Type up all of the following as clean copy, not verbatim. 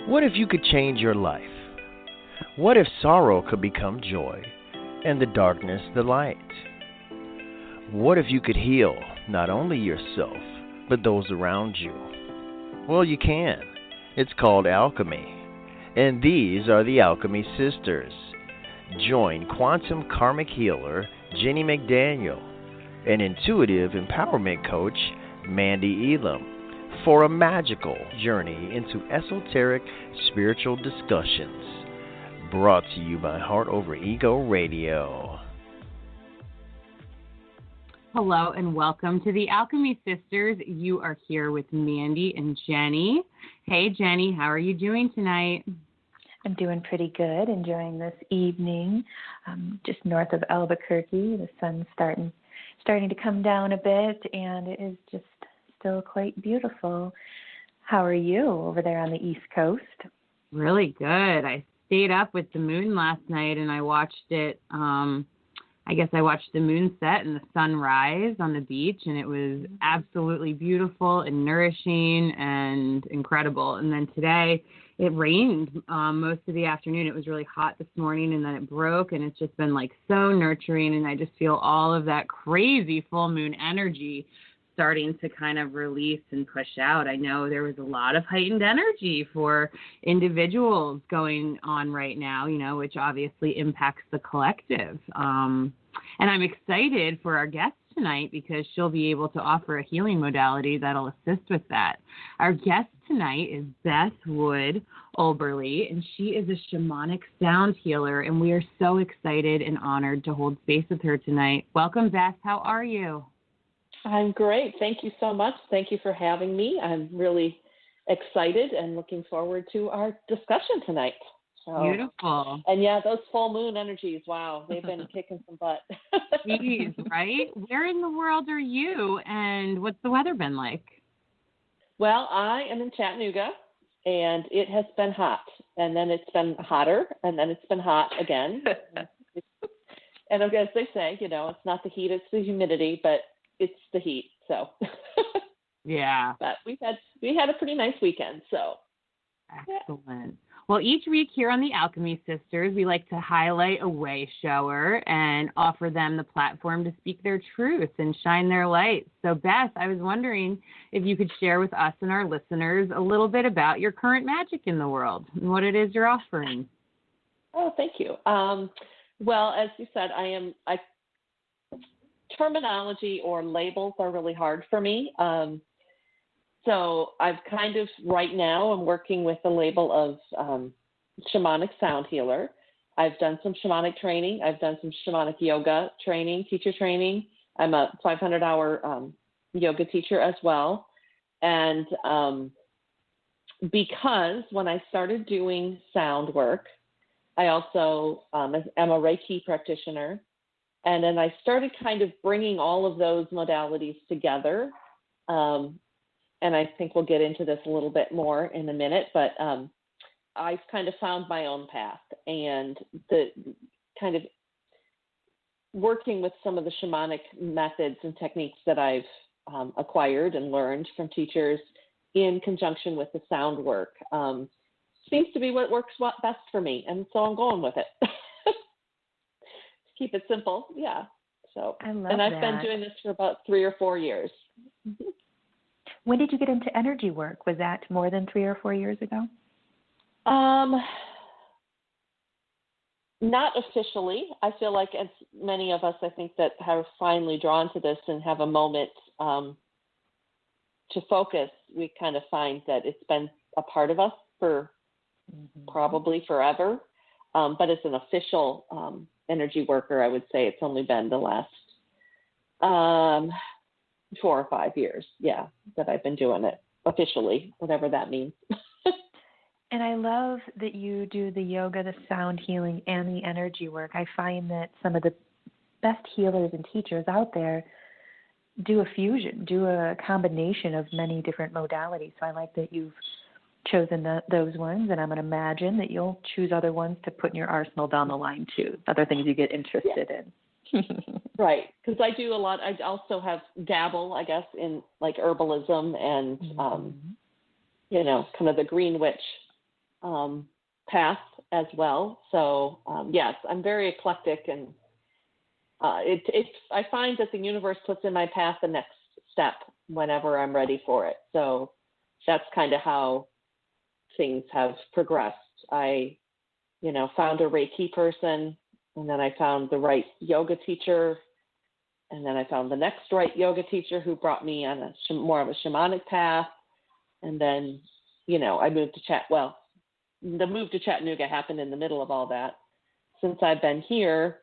What if you could change your life? What if sorrow could become joy and the darkness the light? What if you could heal not only yourself, but those around you? Well, you can. It's called alchemy. And these are the Alchemy Sisters. Join quantum karmic healer Jennie McDaniel and intuitive empowerment coach Mandee Elam for a magical journey into esoteric spiritual discussions. Brought to you by Heart Over Ego Radio. Hello and welcome to the Alchemy Sisters. You are here with Mandee and Jennie. Hey Jennie, how are you doing tonight? I'm doing pretty good, enjoying this evening. Just north of Albuquerque, the sun's starting to come down a bit, and it is just still quite beautiful. How are you over there on the East Coast? Really good. I stayed up with the moon last night, and I watched it. I watched the moon set and the sun rise on the beach, and it was absolutely beautiful and nourishing and incredible. And then today, it rained most of the afternoon. It was really hot this morning, and then it broke, and it's just been like so nurturing, and I just feel all of that crazy full moon energy starting to kind of release and push out. I know there was a lot of heightened energy for individuals going on right now, which obviously impacts the collective. And I'm excited for our guest tonight because she'll be able to offer a healing modality that'll assist with that. Our guest tonight is Beth Oberle, and she is a shamanic sound healer, and we are so excited and honored to hold space with her tonight. Welcome, Beth. How are you? I'm great. Thank you so much. Thank you for having me. I'm really excited and looking forward to our discussion tonight. Beautiful. And yeah, those full moon energies, wow, they've been kicking some butt. Jeez, right? Where in the world are you, and what's the weather been like? Well, I am in Chattanooga, and it has been hot, and then it's been hotter, and then it's been hot again. And as they say, it's not the heat, it's the humidity, but it's the heat. So yeah. But we had a pretty nice weekend. So excellent. Yeah. Well, each week here on the Alchemy Sisters, we like to highlight a Wayshower and offer them the platform to speak their truth and shine their light. So, Beth, I was wondering if you could share with us and our listeners a little bit about your current magic in the world and what it is you're offering. Oh, thank you. Well, as you said, terminology or labels are really hard for me. So I've kind of, right now, I'm working with the label of shamanic sound healer. I've done some shamanic training. I've done some shamanic yoga training, teacher training. I'm a 500-hour yoga teacher as well. And because when I started doing sound work, I also am a Reiki practitioner. And then I started kind of bringing all of those modalities together. And I think we'll get into this a little bit more in a minute, but I've kind of found my own path, and the kind of working with some of the shamanic methods and techniques that I've acquired and learned from teachers in conjunction with the sound work seems to be what works best for me. And so I'm going with it. Keep it simple. Yeah. So, I love and I've that. been doing this for about 3 or 4 years. When did you get into energy work? Was that more than 3 or 4 years ago? Not officially. I feel like, as many of us, I think, that have finally drawn to this and have a moment to focus, we kind of find that it's been a part of us for probably forever. But as an official energy worker, I would say it's only been the last 4 or 5 years, that I've been doing it officially, whatever that means. And I love that you do the yoga, the sound healing, and the energy work. I find that some of the best healers and teachers out there do a fusion, do a combination of many different modalities. So I like that you've chosen those ones, and I'm going to imagine that you'll choose other ones to put in your arsenal down the line too, other things you get interested in. Right, because I do a lot. I also have dabble, I guess, in like herbalism and, kind of the green witch path as well. So yes, I'm very eclectic, and I find that the universe puts in my path the next step whenever I'm ready for it. So that's kind of how things have progressed. I, found a Reiki person, and then I found the right yoga teacher, and then I found the next right yoga teacher who brought me on more of a shamanic path. And then, I moved to the move to Chattanooga happened in the middle of all that. Since I've been here,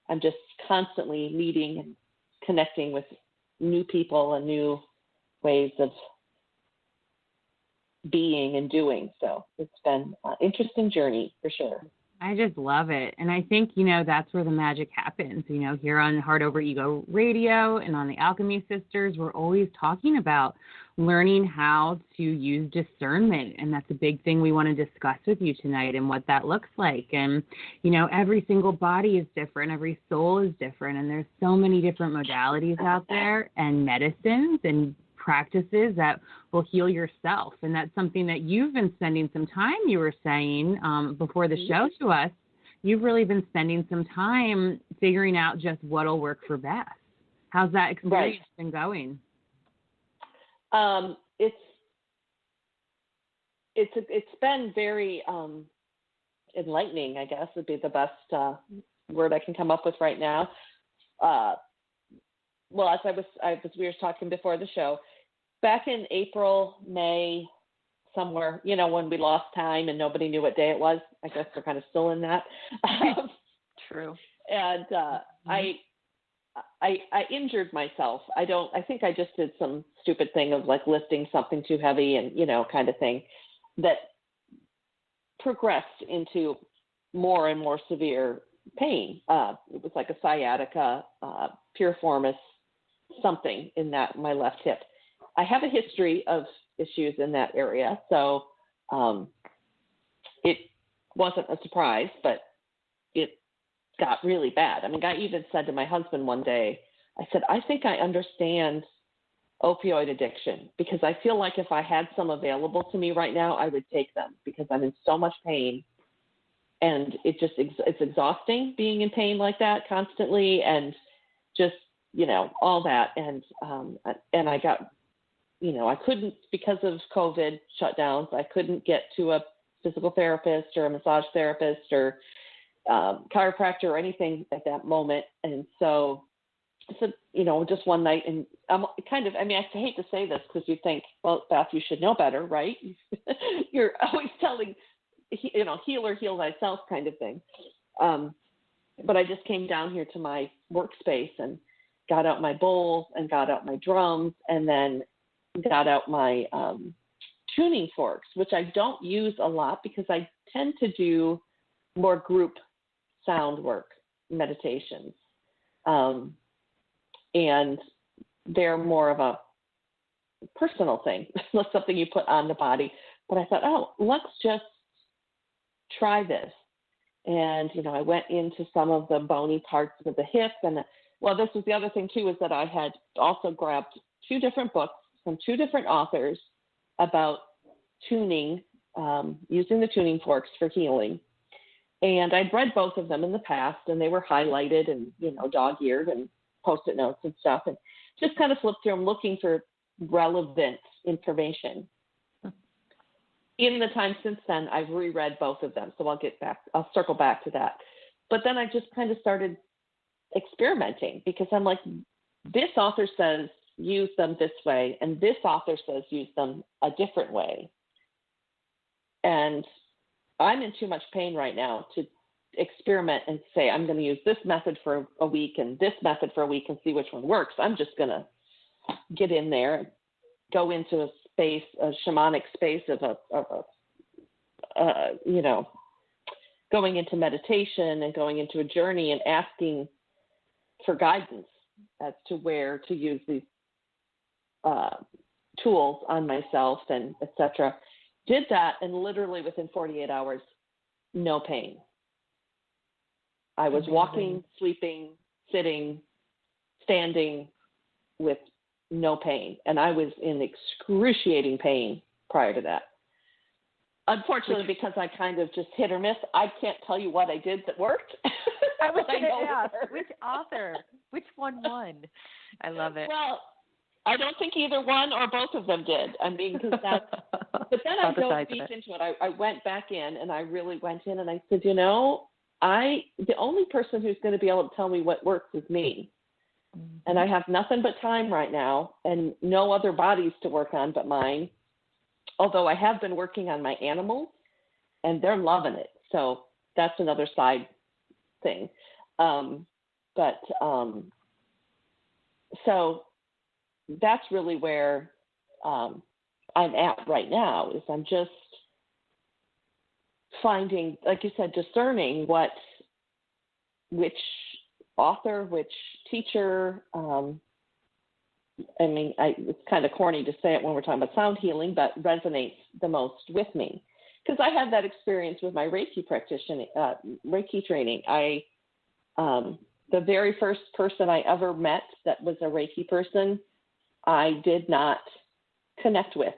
I'm just constantly meeting and connecting with new people and new ways of being and doing. So it's been an interesting journey for sure. I just love it. And I think, that's where the magic happens. Here on Heart Over Ego Radio and on the Alchemy Sisters, we're always talking about learning how to use discernment. And that's a big thing we want to discuss with you tonight and what that looks like. And, every single body is different. Every soul is different. And there's so many different modalities out there and medicines and practices that will heal yourself. And that's something that you've been spending some time, you were saying before the show to us, you've really been spending some time figuring out just what'll work for Beth. How's that experience been going? It's been very enlightening, I guess would be the best word I can come up with right now. Well, as we were talking before the show, back in April, May, somewhere, when we lost time and nobody knew what day it was. I guess we're kind of still in that. True. And I injured myself. I think I just did some stupid thing of like lifting something too heavy and, kind of thing that progressed into more and more severe pain. It was like a sciatica, piriformis, something in my left hip. I have a history of issues in that area, so it wasn't a surprise, but it got really bad. I mean, I even said to my husband one day, I said, I think I understand opioid addiction because I feel like if I had some available to me right now, I would take them because I'm in so much pain. And it's exhausting being in pain like that constantly and just, all that. And I got, I couldn't, because of COVID shutdowns, I couldn't get to a physical therapist or a massage therapist or chiropractor or anything at that moment. And so, just one night, and I'm I hate to say this because you think, well, Beth, you should know better, right? You're always telling, healer, heal thyself kind of thing. But I just came down here to my workspace and got out my bowls and got out my drums and then got out my tuning forks, which I don't use a lot because I tend to do more group sound work, meditations. And they're more of a personal thing, not something you put on the body. But I thought, let's just try this. And, I went into some of the bony parts of the hip. And, this was the other thing, too, is that I had also grabbed 2 different books from 2 different authors about tuning, using the tuning forks for healing. And I'd read both of them in the past, and they were highlighted and, dog-eared and Post-it notes and stuff, and just kind of flipped through them looking for relevant information. In the time since then, I've reread both of them, so I'll circle back to that. But then I just kind of started experimenting because I'm like, this author says use them this way, and this author says use them a different way. And I'm in too much pain right now to experiment and say, I'm going to use this method for a week and this method for a week and see which one works. I'm just going to get in there and go into a space, a shamanic space of going into meditation and going into a journey and asking for guidance as to where to use these tools on myself and etc. Did that, and literally within 48 hours, no pain. I was walking, sleeping, sitting, standing with no pain. And I was in excruciating pain prior to that. unfortunately, because I kind of just hit or miss, I can't tell you what I did that worked. I was going to ask, which author? Which one won? I love it. Well, I don't think either one or both of them did. I mean, because that's, but then I dove deep into it. I went back in and I really went in and I said, the only person who's going to be able to tell me what works is me. Mm-hmm. And I have nothing but time right now and no other bodies to work on but mine. Although I have been working on my animals and they're loving it. So that's another side thing. So that's really where I'm at right now, is I'm just finding, like you said, discerning which author, which teacher. It's kind of corny to say it when we're talking about sound healing, but resonates the most with me. Because I had that experience with my Reiki Reiki training. The very first person I ever met that was a Reiki person, I did not connect with.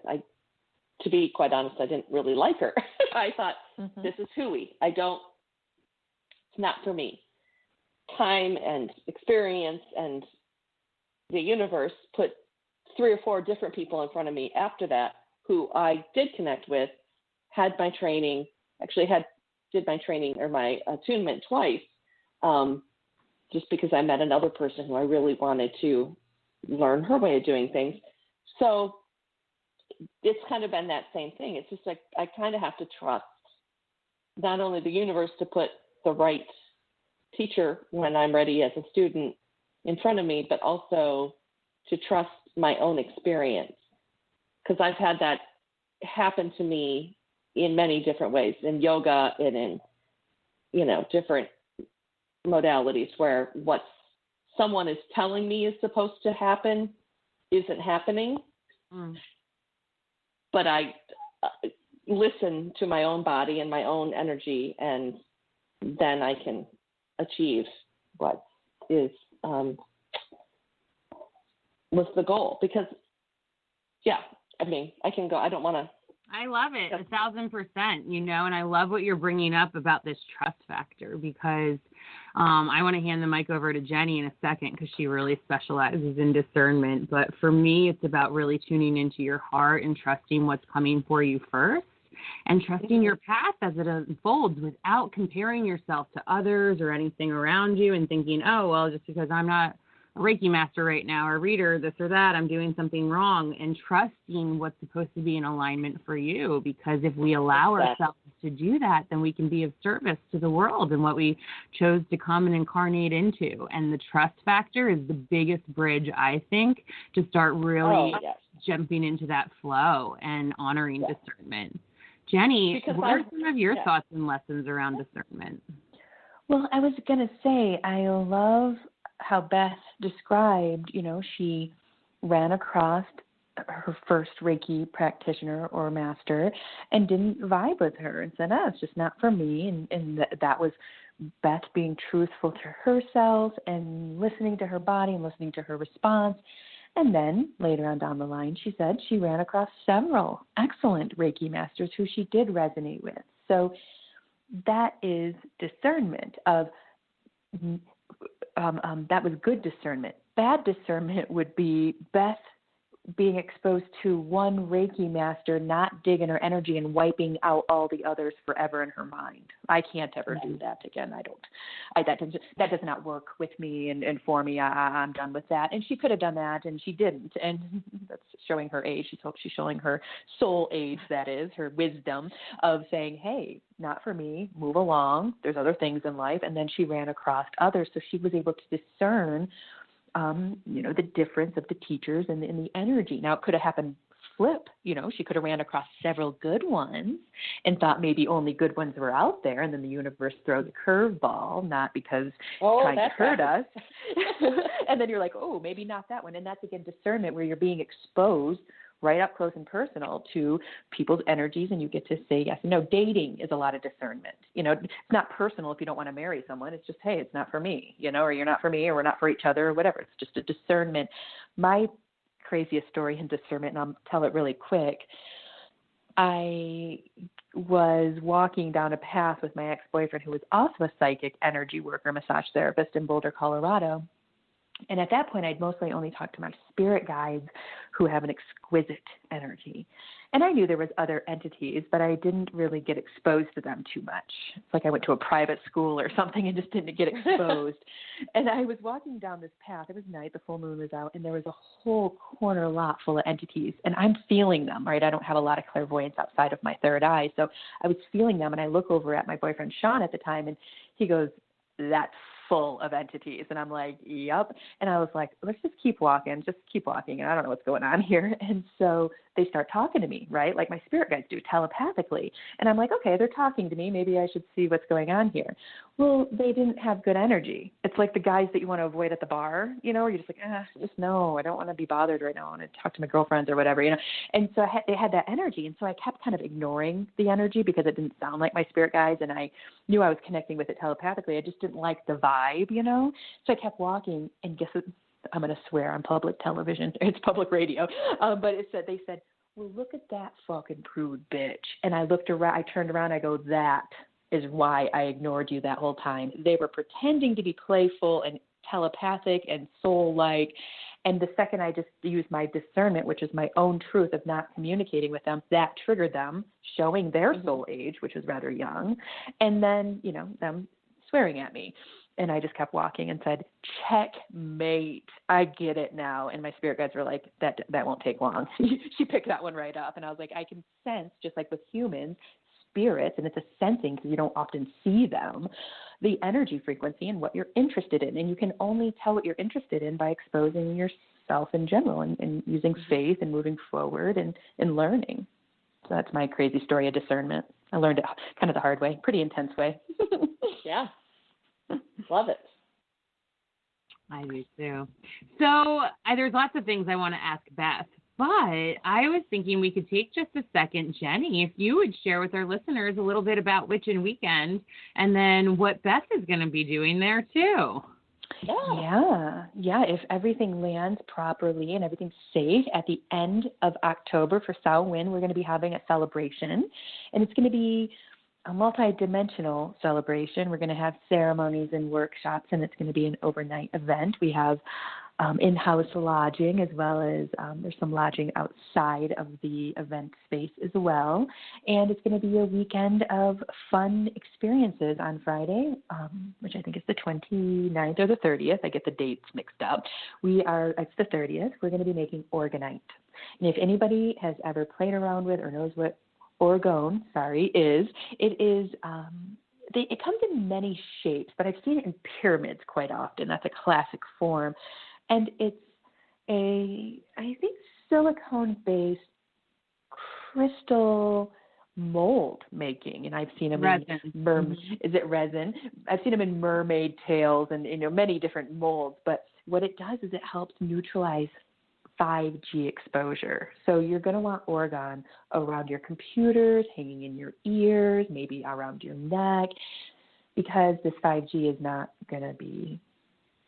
To be quite honest, I didn't really like her. I thought, This is hooey. It's not for me. Time and experience and the universe put 3 or 4 different people in front of me after that who I did connect with, had my training, did my training or my attunement twice, just because I met another person who I really wanted to learn her way of doing things. So it's kind of been that same thing. It's just like I kind of have to trust not only the universe to put the right teacher when I'm ready as a student in front of me, but also to trust my own experience. Because I've had that happen to me in many different ways, in yoga and in, different modalities, where what someone is telling me is supposed to happen isn't happening. But I listen to my own body and my own energy, and then I can achieve what is was the goal. Because I can go. I don't want to. I love it 1,000%, and I love what you're bringing up about this trust factor, because I want to hand the mic over to Jennie in a second, because she really specializes in discernment. But for me, it's about really tuning into your heart and trusting what's coming for you first, and trusting your path as it unfolds without comparing yourself to others or anything around you and thinking, oh, well, just because I'm not a Reiki master right now, or a reader, this or that, I'm doing something wrong, and trusting what's supposed to be in alignment for you. Because if we allow ourselves to do that, then we can be of service to the world and what we chose to come and incarnate into. And the trust factor is the biggest bridge, I think, to start really jumping into that flow and honoring discernment. Jennie, what are some of your thoughts and lessons around discernment? Well, I was going to say, I love how Beth described, she ran across her first Reiki practitioner or master and didn't vibe with her and said, it's just not for me. And that was Beth being truthful to herself and listening to her body and listening to her response. And then later on down the line, she said she ran across several excellent Reiki masters who she did resonate with. So that is discernment of that was good discernment. Bad discernment would be Beth being exposed to one Reiki master, not digging her energy and wiping out all the others forever in her mind. I can't ever do that again. That does not work with me and for me. I'm done with that. And she could have done that, and she didn't. And that's showing her age. She's showing her soul age, that is, her wisdom of saying, hey, not for me, move along. There's other things in life. And then she ran across others. So she was able to discern the difference of the teachers and the energy. Now, it could have happened flip. She could have ran across several good ones and thought maybe only good ones were out there, and then the universe throws a curveball, not because trying to hurt us. And then you're like, oh, maybe not that one. And that's, again, discernment, where you're being exposed right up close and personal to people's energies, and you get to say yes and no. Dating is a lot of discernment. It's not personal if you don't want to marry someone. It's just, hey, it's not for me, or you're not for me, or we're not for each other, or whatever. It's just a discernment. My craziest story in discernment, and I'll tell it really quick. I was walking down a path with my ex-boyfriend, who was also a psychic energy worker, massage therapist in Boulder, Colorado. And at that point, I'd mostly only talked to my spirit guides, who have an exquisite energy. And I knew there was other entities, but I didn't really get exposed to them too much. It's like I went to a private school or something and just didn't get exposed. And I was walking down this path. It was night. The full moon was out, and there was a whole corner lot full of entities. And I'm feeling them, right? I don't have a lot of clairvoyance outside of my third eye. So I was feeling them, and I look over at my boyfriend, Sean, at the time, and he goes, "That's full of entities." And I'm like, yep. And I was like, let's just keep walking. And I don't know what's going on here. And so they start talking to me, right? Like my spirit guides do, telepathically. And I'm like, okay, they're talking to me. Maybe I should see what's going on here. Well, they didn't have good energy. It's like the guys that you want to avoid at the bar, you know, where you're just like, no, I don't want to be bothered right now. I want to talk to my girlfriends or whatever, you know. And so they had that energy. And so I kept kind of ignoring the energy because it didn't sound like my spirit guides. And I knew I was connecting with it telepathically. I just didn't like the vibe, you know. So I kept walking, and guess what? I'm going to swear on public television. It's public radio. But they said, well, look at that fucking prude bitch. And I looked around, I turned around, I go, that is why I ignored you that whole time. They were pretending to be playful and telepathic and soul-like. And the second I just used my discernment, which is my own truth of not communicating with them, that triggered them, showing their soul age, which was rather young. And then, you know, them swearing at me. And I just kept walking and said, checkmate. I get it now. And my spirit guides were like, that won't take long. She picked that one right up. And I was like, I can sense, just like with humans, spirits, and it's a sensing because you don't often see them, the energy frequency and what you're interested in. And you can only tell what you're interested in by exposing yourself in general and using faith and moving forward and learning. So that's my crazy story of discernment. I learned it kind of the hard way, pretty intense way. Yeah. Love it. I do too. So there's lots of things I want to ask Beth, but I was thinking we could take just a second, Jennie, if you would share with our listeners a little bit about Witchin' Weekend and then what Beth is going to be doing there too. Yeah. If everything lands properly and everything's safe, at the end of October for Samhain, we're going to be having a celebration, and it's going to be a multi-dimensional celebration. We're going to have ceremonies and workshops, and it's going to be an overnight event. We have in-house lodging, as well as there's some lodging outside of the event space as well. And it's going to be a weekend of fun experiences on Friday, which I think is the 29th or the 30th. I get the dates mixed up. It's the 30th. We're going to be making orgonite. And if anybody has ever played around with or knows what orgone, is, it comes in many shapes, but I've seen it in pyramids quite often. That's a classic form. And it's I think, silicone-based crystal mold making. And I've seen them is it resin? I've seen them in mermaid tails and, many different molds. But what it does is it helps neutralize 5G exposure. So you're going to want orgone around your computers, hanging in your ears, maybe around your neck, because this 5G is not going to be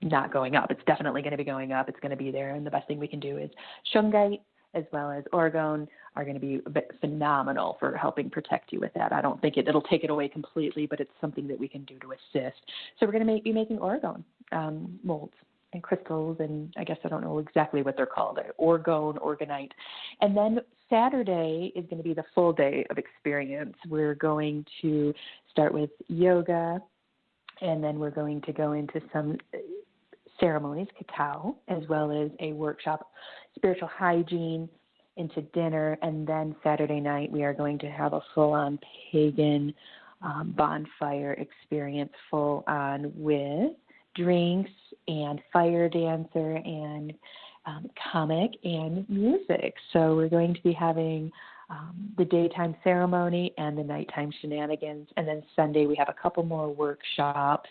not going up. It's definitely going to be going up. It's going to be there. And the best thing we can do is shungite as well as orgone are going to be phenomenal for helping protect you with that. I don't think it'll take it away completely, but it's something that we can do to assist. So we're going to be making orgone molds and crystals, and I guess I don't know exactly what they're called, orgone, orgonite. And then Saturday is going to be the full day of experience. We're going to start with yoga, and then we're going to go into some ceremonies, cacao, as well as a workshop, spiritual hygiene, into dinner. And then Saturday night we are going to have a full-on pagan bonfire experience, full-on with drinks and fire dancer and comic and music. So we're going to be having the daytime ceremony and the nighttime shenanigans. And then Sunday we have a couple more workshops,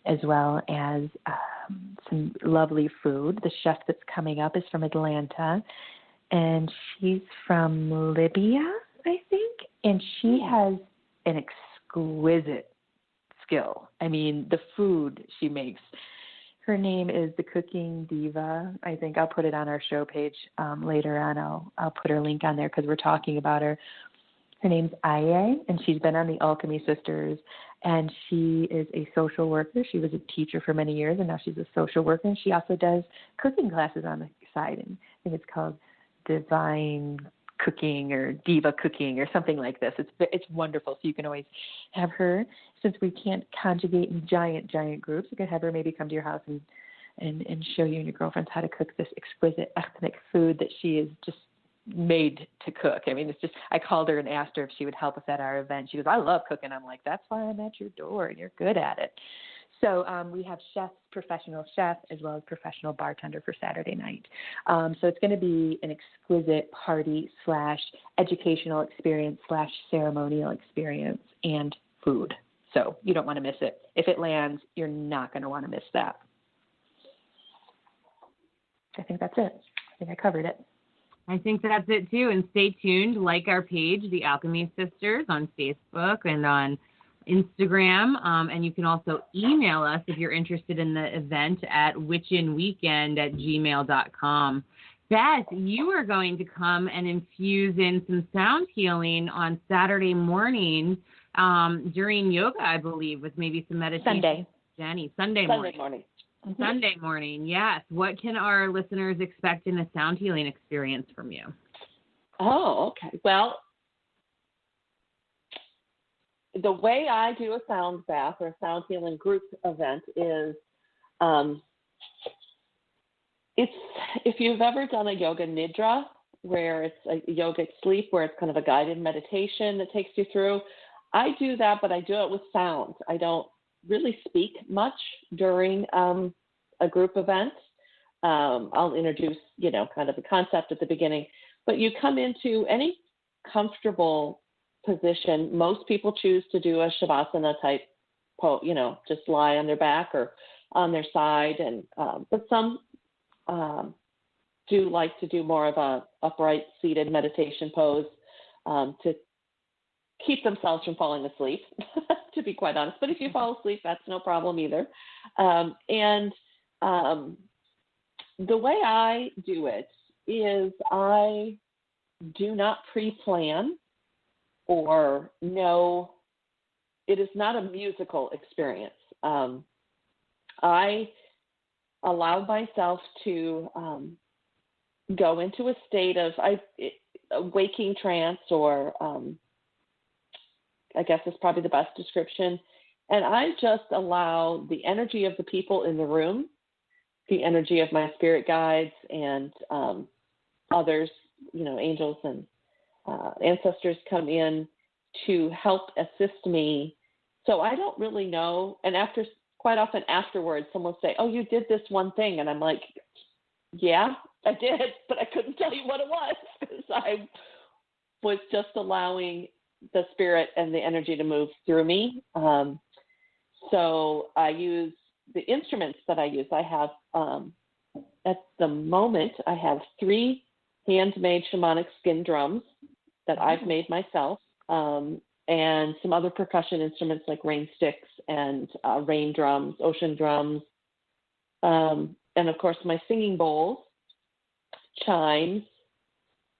as well as some lovely food. The chef that's coming up is from Atlanta, and she's from Libya, I think, and she has an exquisite skill. I mean, the food she makes, Her name is the Cooking Diva. I think I'll put it on our show page later on. I'll put her link on there because we're talking about her. Her name's Aye, and she's been on the Alchemy Sisters, and she is a social worker. She was a teacher for many years, and now she's a social worker, and she also does cooking classes on the side, and I think it's called Divine Cooking or Diva Cooking or something like this. It's wonderful, so you can always have her. Since we can't conjugate in giant groups, you can have her maybe come to your house and show you and your girlfriends how to cook this exquisite ethnic food that she is just made to cook. I mean, it's just, I called her and asked her if she would help us at our event. She goes, I love cooking. I'm like, that's why I'm at your door and you're good at it. So we have professional chef, as well as professional bartender for Saturday night. So it's going to be an exquisite party / educational experience / ceremonial experience and food. So you don't want to miss it. If it lands, you're not going to want to miss that. I think that's it. I think I covered it. I think that's it too. And stay tuned. Like our page, The Alchemy Sisters, on Facebook and on Instagram. And you can also email us if you're interested in the event at witchinweekend@gmail.com. Beth, you are going to come and infuse in some sound healing on Saturday morning during yoga, I believe, with maybe some meditation. Sunday. Jennie, Sunday morning. Mm-hmm. Sunday morning, yes. What can our listeners expect in a sound healing experience from you? Oh, okay. Well, the way I do a sound bath or a sound healing group event is, if you've ever done a yoga nidra, where it's a yogic sleep, where it's kind of a guided meditation that takes you through, I do that, but I do it with sound. I don't really speak much during a group event. I'll introduce, kind of the concept at the beginning, but you come into any comfortable position. Most people choose to do a shavasana type pose, just lie on their back or on their side, and but some do like to do more of a upright seated meditation pose to keep themselves from falling asleep, to be quite honest. But if you fall asleep, that's no problem either. The way I do it is I do not pre-plan or know. It is not a musical experience. I allow myself to go into a state of a waking trance, or I guess is probably the best description. And I just allow the energy of the people in the room, the energy of my spirit guides and others, angels and ancestors, come in to help assist me. So I don't really know. And quite often afterwards, someone will say, oh, you did this one thing. And I'm like, yeah, I did, but I couldn't tell you what it was, because I was just allowing the spirit and the energy to move through me. So I use the instruments that I use. I have, at the moment, I have 3 handmade shamanic skin drums that I've made myself, and some other percussion instruments like rain sticks and rain drums, ocean drums, and of course my singing bowls, chimes,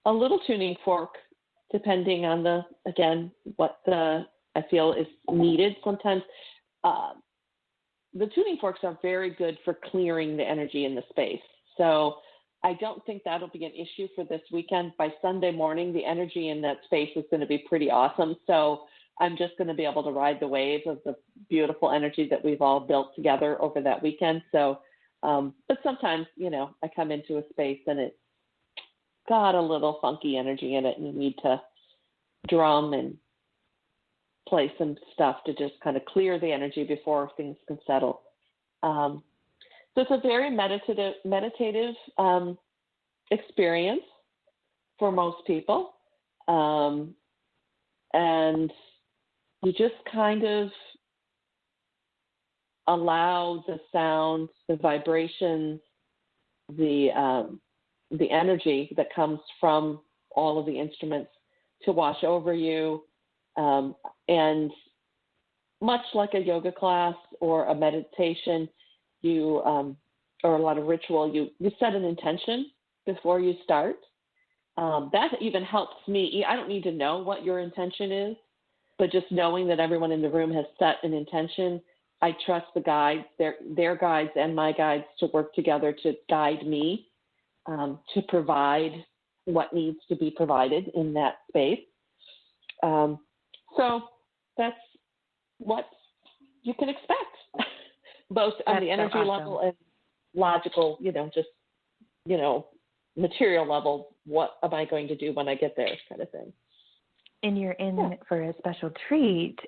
a little tuning fork, depending on what I feel is needed. Sometimes the tuning forks are very good for clearing the energy in the space. So I don't think that'll be an issue for this weekend. By Sunday morning, the energy in that space is going to be pretty awesome. So I'm just going to be able to ride the wave of the beautiful energy that we've all built together over that weekend. So, but sometimes, I come into a space and it's got a little funky energy in it, and you need to drum and play some stuff to just kind of clear the energy before things can settle. So it's a very meditative experience for most people. And you just kind of allow the sound, the vibrations, the energy that comes from all of the instruments to wash over you. And much like a yoga class or a meditation, you or a lot of ritual, you set an intention before you start. That even helps me. I don't need to know what your intention is, but just knowing that everyone in the room has set an intention, I trust the guides, their guides and my guides to work together to guide me to provide what needs to be provided in that space. So that's what you can expect, both on the energy level and logical, material level. What am I going to do when I get there, kind of thing. And you're in for a special treat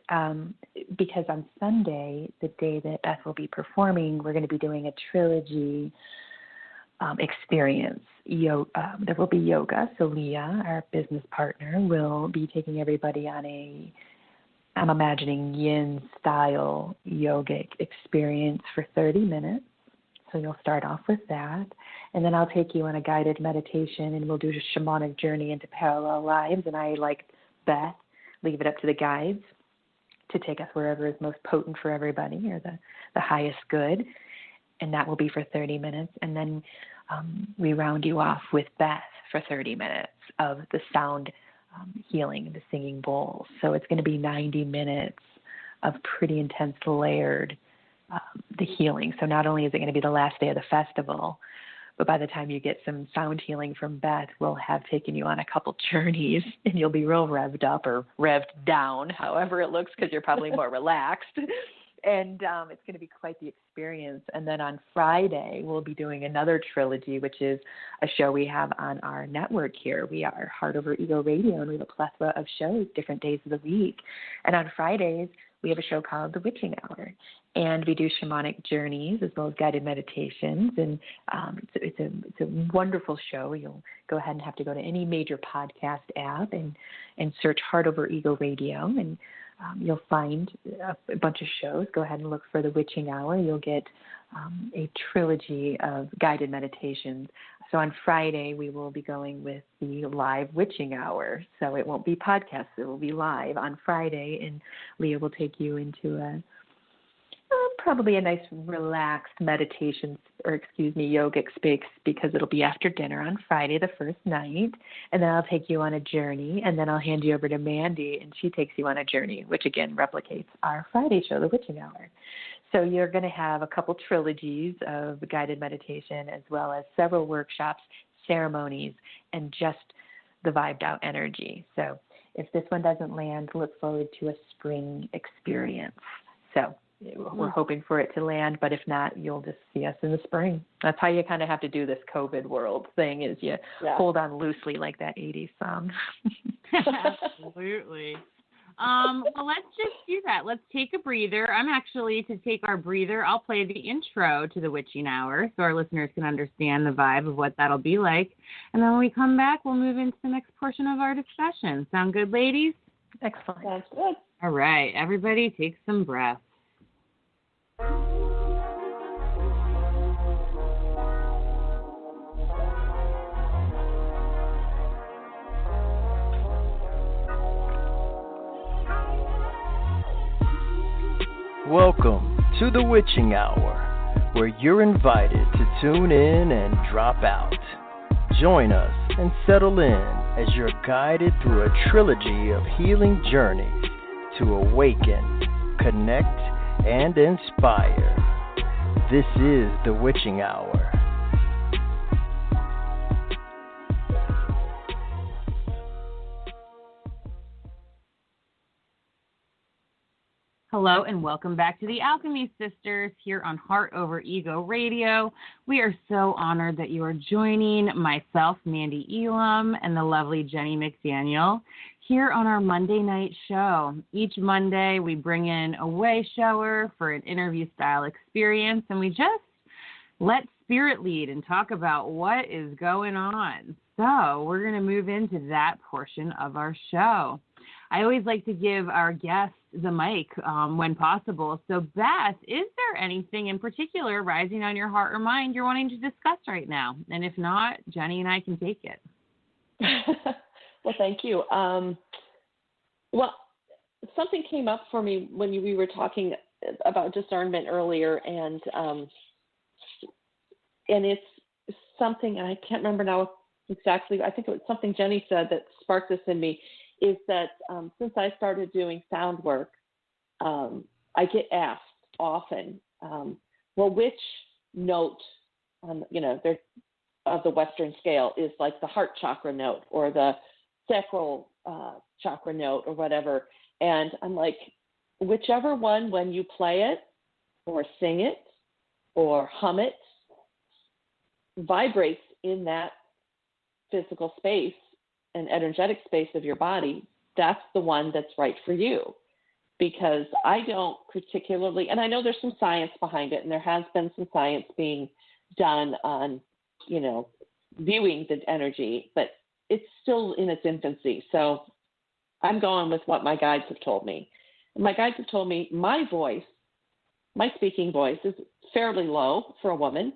because on Sunday, the day that Beth will be performing, we're going to be doing a trilogy experience. There will be yoga. So Leah, our business partner, will be taking everybody on I'm imagining yin-style yogic experience for 30 minutes. So you'll start off with that. And then I'll take you on a guided meditation, and we'll do a shamanic journey into parallel lives. And I, like Beth, leave it up to the guides to take us wherever is most potent for everybody, or the highest good. And that will be for 30 minutes. And then we round you off with Beth for 30 minutes of the sound healing, the singing bowls. So it's going to be 90 minutes of pretty intense layered the healing. So not only is it going to be the last day of the festival, but by the time you get some sound healing from Beth, we'll have taken you on a couple journeys, and you'll be real revved up or revved down, however it looks, because you're probably more relaxed. And it's going to be quite the experience. And then on Friday, we'll be doing another trilogy, which is a show we have on our network here. We are Heart Over Ego Radio, and we have a plethora of shows different days of the week. And on Fridays, we have a show called The Witching Hour. And we do shamanic journeys as well as guided meditations. And it's a wonderful show. You'll go ahead and have to go to any major podcast app and search Heart Over Ego Radio. And you'll find a bunch of shows. Go ahead and look for The Witching Hour. You'll get a trilogy of guided meditations. So on Friday, we will be going with the live witching hour. So it won't be podcast. It will be live on Friday. And Leah will take you into probably a nice relaxed meditation, yogic space, because it'll be after dinner on Friday, the first night. And then I'll take you on a journey, and then I'll hand you over to Mandee, and she takes you on a journey, which again replicates our Friday show, The Witching Hour. So you're going to have a couple trilogies of guided meditation, as well as several workshops, ceremonies, and just the vibed out energy. So if this one doesn't land, look forward to a spring experience. So we're hoping for it to land, but if not, you'll just see us in the spring. That's how you kind of have to do this COVID world thing, is you hold on loosely like that 80s song. Absolutely. Well, let's just do that. Let's take a breather. I'm actually, to take our breather, I'll play the intro to the Witching Hour so our listeners can understand the vibe of what that'll be like. And then when we come back, we'll move into the next portion of our discussion. Sound good, ladies? Excellent. Sounds good. All right. Everybody take some breaths. Welcome to the Witching Hour, where you're invited to tune in and drop out. Join us and settle in as you're guided through a trilogy of healing journeys to awaken, connect, and inspire. This is the Witching Hour. Hello and welcome back to the Alchemy Sisters here on Heart Over Ego Radio. We are so honored that you are joining myself, Mandee Elam, and the lovely Jennie McDaniel here on our Monday night show. Each Monday we bring in a Wayshower for an interview-style experience, and we just let spirit lead and talk about what is going on. So we're going to move into that portion of our show. I always like to give our guests the mic when possible. So, Beth, is there anything in particular rising on your heart or mind you're wanting to discuss right now? And if not, Jennie and I can take it. Well, thank you. Well, something came up for me when we were talking about discernment earlier, and and it's something, I can't remember now exactly, I think it was something Jennie said that sparked this in me, is that since I started doing sound work, I get asked often, well, which note, there, of the Western scale is like the heart chakra note or the sacral chakra note or whatever. And I'm like, whichever one, when you play it or sing it or hum it, vibrates in that physical space and energetic space of your body, that's the one that's right for you. Because I don't particularly, and I know there's some science behind it, and there has been some science being done on, viewing the energy, but it's still in its infancy. So I'm going with what my guides have told me. And my guides have told me my voice, my speaking voice, is fairly low for a woman.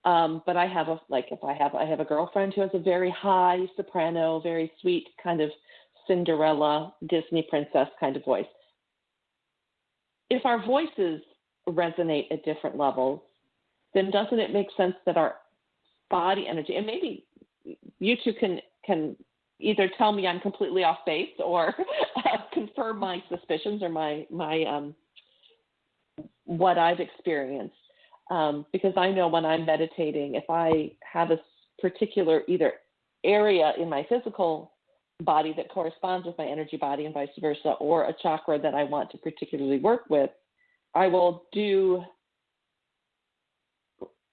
But I have I have a girlfriend who has a very high soprano, very sweet kind of Cinderella Disney princess kind of voice. If our voices resonate at different levels, then doesn't it make sense that our body energy, and maybe you two can either tell me I'm completely off base or confirm my suspicions or my what I've experienced. Because I know when I'm meditating, if I have a particular either area in my physical body that corresponds with my energy body and vice versa, or a chakra that I want to particularly work with, I will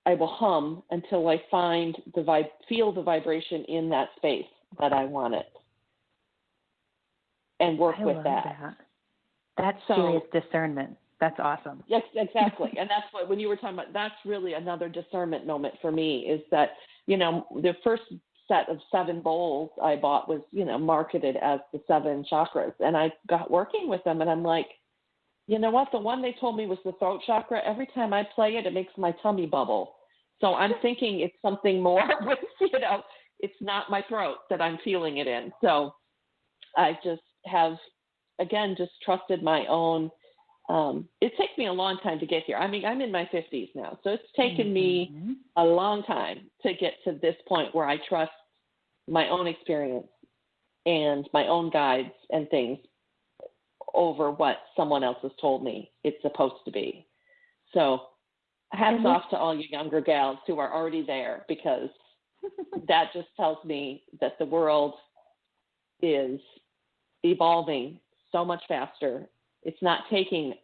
hum until I find feel the vibration in that space that I want it, and work with that. That's serious discernment. That's awesome. Yes, exactly. And that's what, when you were talking about, that's really another discernment moment for me, is that, the first set of 7 bowls I bought was, marketed as the 7 chakras. And I got working with them, and I'm like, you know what? The one they told me was the throat chakra. Every time I play it, it makes my tummy bubble. So I'm thinking it's something more with, it's not my throat that I'm feeling it in. So I just have, again, just trusted my own. It takes me a long time to get here. I mean, I'm in my 50s now, so it's taken me a long time to get to this point where I trust my own experience and my own guides and things over what someone else has told me it's supposed to be. So hats off to all you younger gals who are already there, because that just tells me that the world is evolving so much faster. It's not taking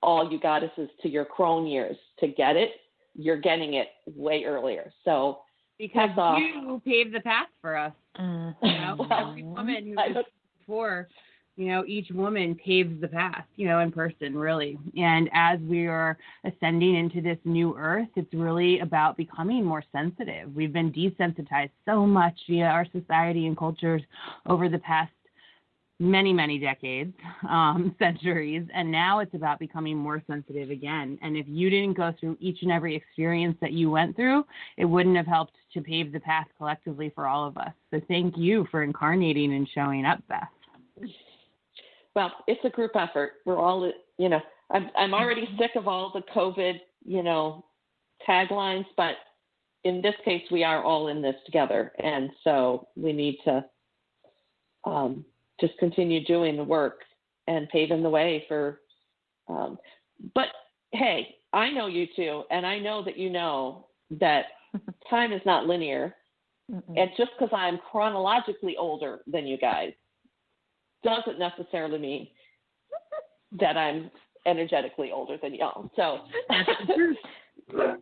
all you goddesses to your crone years to get it. You're getting it way earlier. So because you paved the path for us. Every woman who was before, each woman paves the path, in person, really. And as we are ascending into this new earth, it's really about becoming more sensitive. We've been desensitized so much via our society and cultures over the past many, many decades, centuries, and now it's about becoming more sensitive again. And if you didn't go through each and every experience that you went through, it wouldn't have helped to pave the path collectively for all of us. So thank you for incarnating and showing up, Beth. Well, it's a group effort. We're all, I'm already sick of all the COVID, taglines, but in this case, we are all in this together. And so we need to just continue doing the work and paving the way for, but hey, I know you two, and I know that that time is not linear. And just because I'm chronologically older than you guys doesn't necessarily mean that I'm energetically older than y'all. So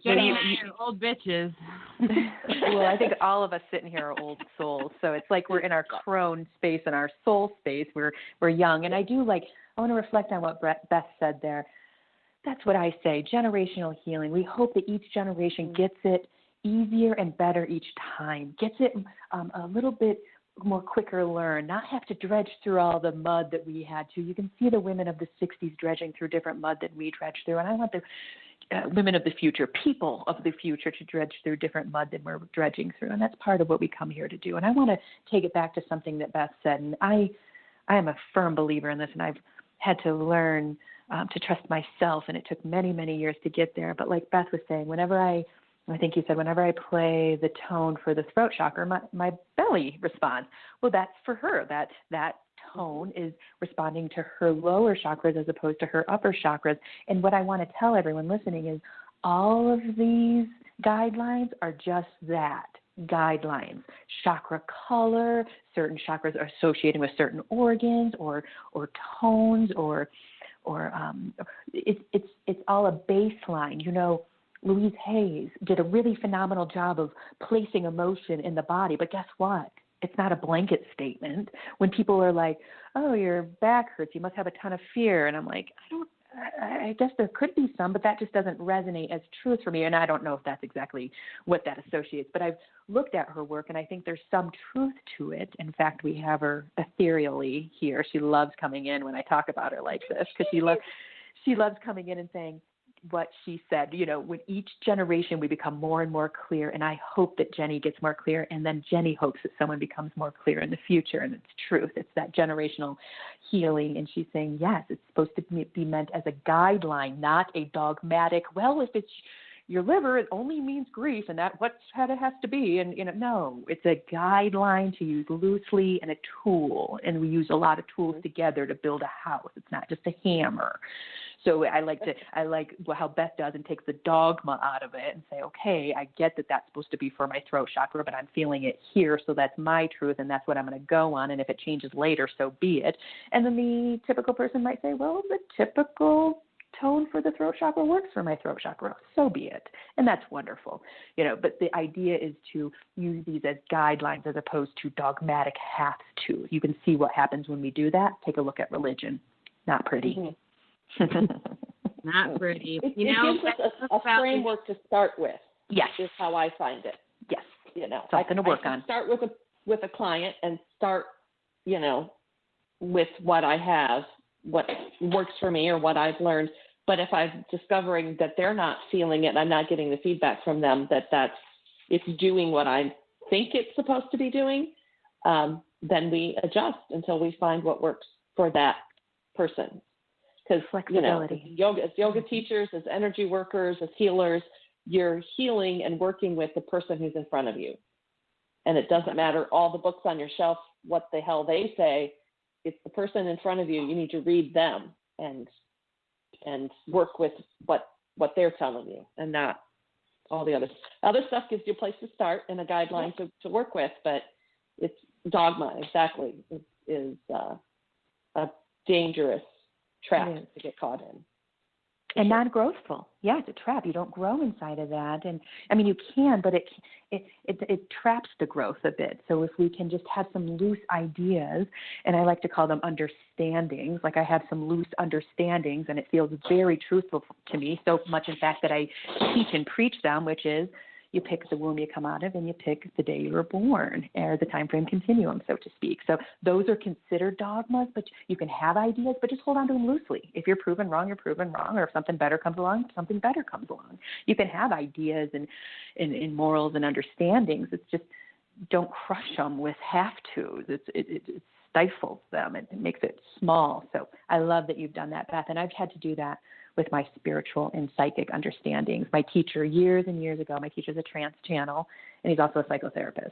Jennie and I are old bitches. Well, I think all of us sitting here are old souls. So it's like we're in our crone space and our soul space. We're young. And I want to reflect on what Beth said there. That's what I say, generational healing. We hope that each generation gets it easier and better each time, gets it a little bit more quicker learn, not have to dredge through all the mud that we had to. You can see the women of the 60s dredging through different mud that we dredged through. And I want the women of the future, people of the future, to dredge through different mud than we're dredging through. And that's part of what we come here to do. And I want to take it back to something that Beth said. And I am a firm believer in this, and I've had to learn to trust myself. And it took many, many years to get there. But like Beth was saying, whenever I I think you said whenever I play the tone for the throat chakra, my belly responds. Well, that's for her. That tone is responding to her lower chakras as opposed to her upper chakras. And what I want to tell everyone listening is all of these guidelines are just that, guidelines. Chakra color, certain chakras are associated with certain organs or tones or it's all a baseline. You know, Louise Hayes did a really phenomenal job of placing emotion in the body, but guess what? It's not a blanket statement. When people are like, oh, your back hurts, you must have a ton of fear. And I'm like, I guess there could be some, but that just doesn't resonate as truth for me. And I don't know if that's exactly what that associates, but I've looked at her work and I think there's some truth to it. In fact, we have her ethereally here. She loves coming in when I talk about her like this because she loves coming in and saying, what she said, you know, with each generation we become more and more clear, and I hope that Jennie gets more clear, and then Jennie hopes that someone becomes more clear in the future, and it's truth. It's that generational healing, and she's saying, yes, it's supposed to be meant as a guideline, not a dogmatic, well, if it's your liver, it only means grief, and that's how it has to be, and, you know, no, it's a guideline to use loosely and a tool, and we use a lot of tools together to build a house. It's not just a hammer. So I like how Beth does and takes the dogma out of it and say, okay, I get that that's supposed to be for my throat chakra, but I'm feeling it here, so that's my truth, and that's what I'm going to go on, and if it changes later, so be it. And then the typical person might say, well, the typical tone for the throat chakra works for my throat chakra, so be it. And that's wonderful. You know, but the idea is to use these as guidelines as opposed to dogmatic have-to. You can see what happens when we do that. Take a look at religion. Not pretty. Mm-hmm. Not pretty. It gives us a framework to start with. Yes. Is how I find it. Yes. You know, something to work on. Start with a client and start, you know, with what I have, what works for me or what I've learned. But if I'm discovering that they're not feeling it, I'm not getting the feedback from them that it's doing what I think it's supposed to be doing, then we adjust until we find what works for that person. Because, you know, as yoga teachers, as energy workers, as healers, you're healing and working with the person who's in front of you. And it doesn't matter all the books on your shelf, what the hell they say. It's the person in front of you. You need to read them and work with what they're telling you, and not all the other stuff. Gives you a place to start and a guideline to work with, but it's dogma exactly is a dangerous trap to get caught in. And non-growthful. Yeah, it's a trap. You don't grow inside of that. And I mean, you can, but it traps the growth a bit. So if we can just have some loose ideas, and I like to call them understandings, like I have some loose understandings, and it feels very truthful to me, so much in fact that I teach and preach them, which is you pick the womb you come out of, and you pick the day you were born, or the time frame continuum, so to speak. So those are considered dogmas, but you can have ideas, but just hold on to them loosely. If you're proven wrong, you're proven wrong, or if something better comes along, something better comes along. You can have ideas and morals and understandings. It's just don't crush them with have-tos. It stifles them. It makes it small. So I love that you've done that, Beth, and I've had to do that with my spiritual and psychic understandings. My teacher years and years ago, my teacher's a trance channel, and he's also a psychotherapist.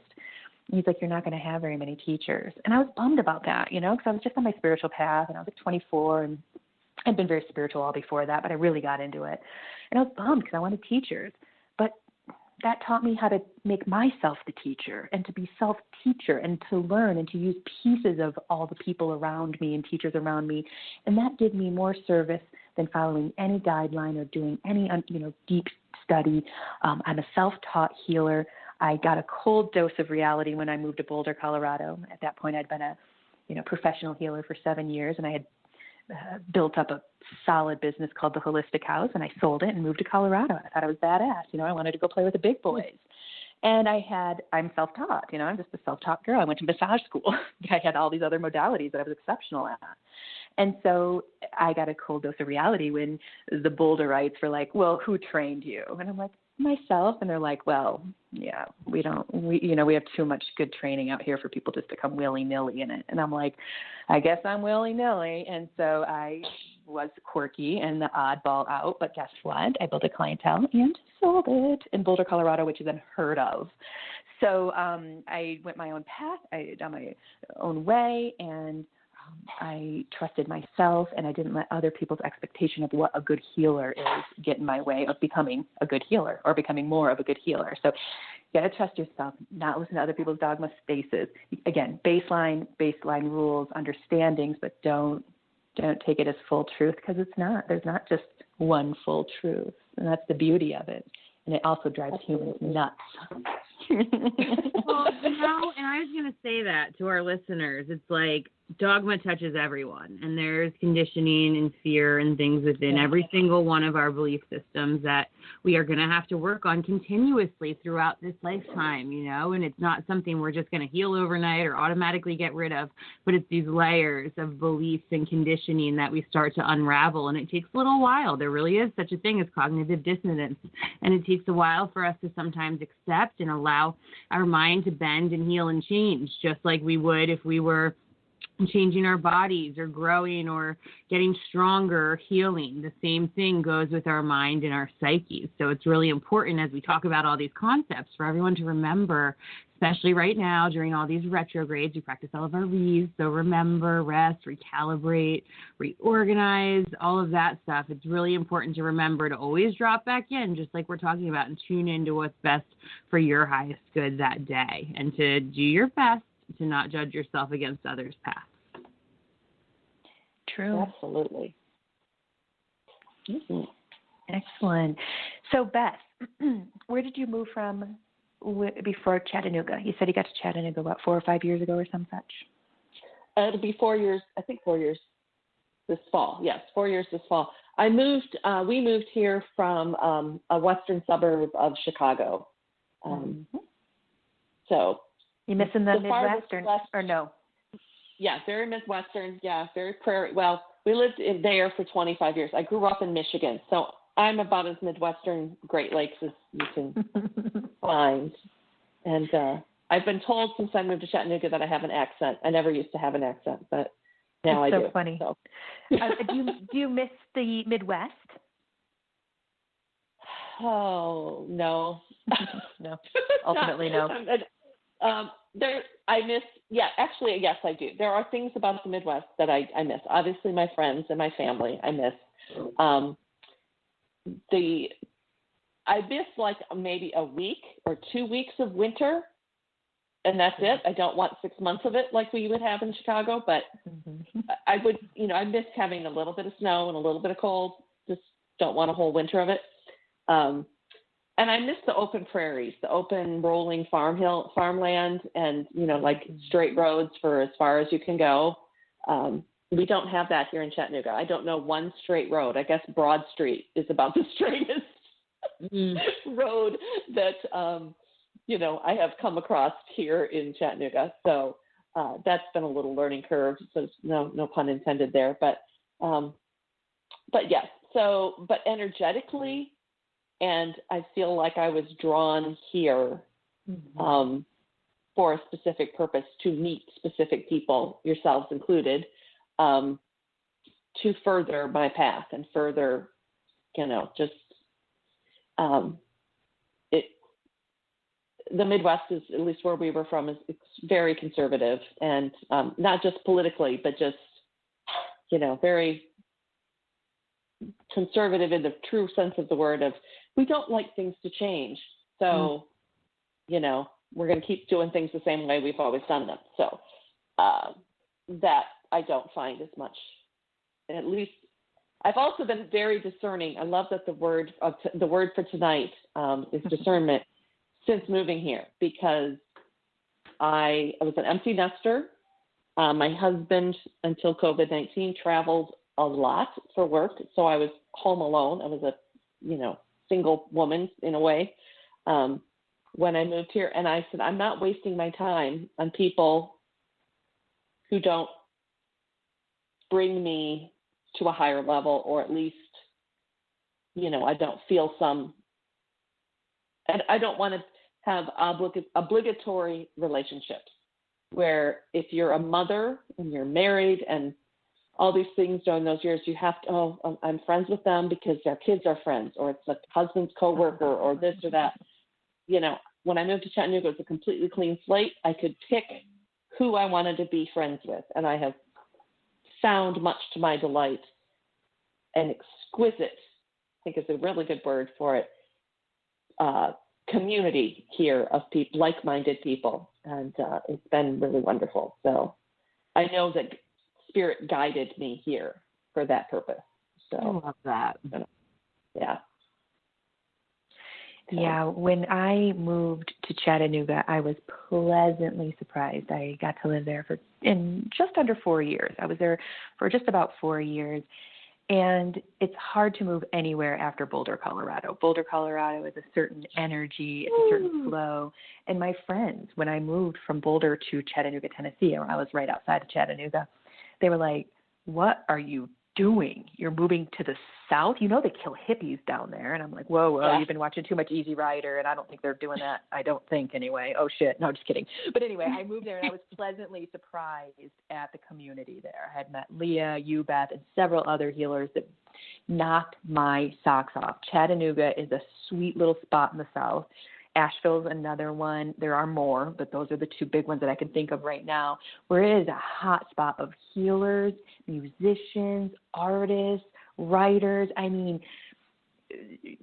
And he's like, you're not going to have very many teachers. And I was bummed about that, you know, because I was just on my spiritual path, and I was like 24, and I'd been very spiritual all before that, but I really got into it. And I was bummed because I wanted teachers. But that taught me how to make myself the teacher and to be self-teacher and to learn and to use pieces of all the people around me and teachers around me. And that did me more service than following any guideline or doing any, deep study. I'm a self-taught healer. I got a cold dose of reality when I moved to Boulder, Colorado. At that point, I'd been a, professional healer for 7 years, and I had built up a solid business called the Holistic House, and I sold it and moved to Colorado. I thought I was badass. I wanted to go play with the big boys. And I'm self-taught. I'm just a self-taught girl. I went to massage school. I had all these other modalities that I was exceptional at. And so I got a cold dose of reality when the Boulderites were like, well, who trained you? And I'm like, myself. And they're like, well, yeah, we have too much good training out here for people just to come willy-nilly in it. And I'm like, I guess I'm willy-nilly. And so I was quirky and the oddball out, but guess what? I built a clientele and sold it in Boulder, Colorado, which is unheard of. So I went my own path, I done my own way, and I trusted myself, and I didn't let other people's expectation of what a good healer is get in my way of becoming a good healer or becoming more of a good healer. So you got to trust yourself, not listen to other people's dogma spaces. Again, baseline rules, understandings, but don't take it as full truth, because it's not. There's not just one full truth, and that's the beauty of it. And it also drives humans nuts. Well, and I was going to say that to our listeners. It's like dogma touches everyone, and there's conditioning and fear and things within every single one of our belief systems that we are going to have to work on continuously throughout this lifetime, and it's not something we're just going to heal overnight or automatically get rid of, but it's these layers of beliefs and conditioning that we start to unravel, and it takes a little while. There really is such a thing as cognitive dissonance, and it takes a while for us to sometimes accept and allow our mind to bend and heal and change, just like we would if we were changing our bodies or growing or getting stronger or healing. The same thing goes with our mind and our psyches. So it's really important as we talk about all these concepts for everyone to remember, especially right now during all these retrogrades. We practice all of our R's. So remember, rest, recalibrate, reorganize, all of that stuff. It's really important to remember to always drop back in, just like we're talking about, and tune into what's best for your highest good that day, and to do your best to not judge yourself against others' paths. True. Absolutely. Mm-hmm. Excellent. So, Beth, where did you move from before Chattanooga? You said you got to Chattanooga, about 4 or 5 years ago or some such? It'll be 4 years, I think 4 years this fall. Yes, 4 years this fall. We moved here from a western suburb of Chicago. So. You missing the Midwestern, or no? Yeah, very Midwestern. Yeah, very prairie. Well, we lived there for 25 years. I grew up in Michigan, so I'm about as Midwestern Great Lakes as you can find. And I've been told since I moved to Chattanooga that I have an accent. I never used to have an accent, but now That's I do. So funny. So. Do you miss the Midwest? Oh, no. No. Ultimately, no. Actually, yes, I do. There are things about the Midwest that I miss. Obviously, my friends and my family, I miss. I miss like maybe a week or 2 weeks of winter, and that's it. I don't want 6 months of it like we would have in Chicago, but I would, I miss having a little bit of snow and a little bit of cold. Just don't want a whole winter of it. And I miss the open prairies, the open rolling farmland, and, like straight roads for as far as you can go. We don't have that here in Chattanooga. I don't know one straight road. I guess Broad Street is about the straightest road that, I have come across here in Chattanooga. So that's been a little learning curve. So no pun intended there. But yes. So, but energetically, and I feel like I was drawn here for a specific purpose, to meet specific people, yourselves included, to further my path and further, the Midwest is, at least where we were from, it's very conservative, and not just politically, but just, very conservative in the true sense of the word of, we don't like things to change. So, we're going to keep doing things the same way we've always done them. So that I don't find as much. At least I've also been very discerning. I love that the word for tonight is discernment since moving here, because I was an empty nester. My husband, until COVID-19, traveled a lot for work. So I was home alone. I was a, single woman in a way, when I moved here. And I said, I'm not wasting my time on people who don't bring me to a higher level, or at least, I don't feel and I don't want to have obligatory relationships where if you're a mother and you're married and all these things during those years. You have to, I'm friends with them because their kids are friends, or it's the husband's coworker, or this or that. You know, when I moved to Chattanooga, it was a completely clean slate. I could pick who I wanted to be friends with, and I have found, much to my delight, an exquisite, I think is a really good word for it, community here of people, like-minded people, and it's been really wonderful. So I know that Spirit guided me here for that purpose. So I love that. Yeah. Yeah, when I moved to Chattanooga, I was pleasantly surprised. I got to live there in just under 4 years. I was there for just about 4 years. And it's hard to move anywhere after Boulder, Colorado. Boulder, Colorado is a certain energy, it's a certain flow. And my friends, when I moved from Boulder to Chattanooga, Tennessee, I was right outside of Chattanooga, they were like, "What are you doing? You're moving to the south? You know they kill hippies down there." And I'm like, whoa, yeah. You've been watching too much Easy Rider, and I don't think they're doing that. I don't think, anyway. Oh, shit. No, just kidding. But anyway, I moved there, and I was pleasantly surprised at the community there. I had met Leah, you, Beth, and several other healers that knocked my socks off. Chattanooga is a sweet little spot in the south. Asheville's another one. There are more, but those are the two big ones that I can think of right now, where it is a hot spot of healers, musicians, artists, writers. I mean,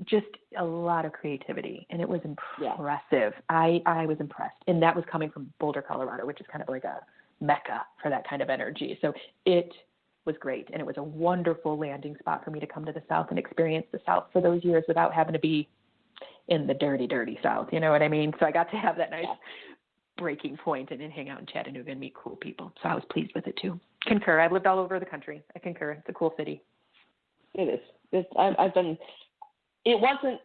just a lot of creativity, and it was impressive. Yeah. I was impressed, and that was coming from Boulder, Colorado, which is kind of like a mecca for that kind of energy. So it was great, and it was a wonderful landing spot for me to come to the South and experience the South for those years without having to be in the dirty, dirty South. You know what I mean? So I got to have that nice breaking point and then hang out in Chattanooga and meet cool people. So I was pleased with it too. Concur. I've lived all over the country. I concur. It's a cool city. It is. I've been, it wasn't,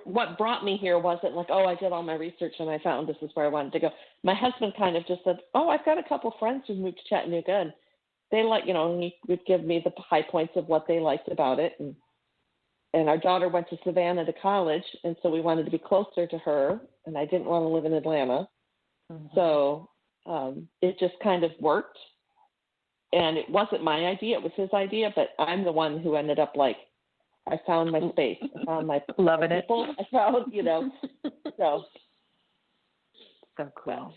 what brought me here wasn't like, I did all my research and I found this is where I wanted to go. My husband kind of just said, I've got a couple friends who moved to Chattanooga, and they and he would give me the high points of what they liked about it. And our daughter went to Savannah to college, and so we wanted to be closer to her, and I didn't want to live in Atlanta. Mm-hmm. So it just kind of worked. And it wasn't my idea. It was his idea, but I'm the one who ended up I found my space. I found my loving people. It. I found, so. So cool.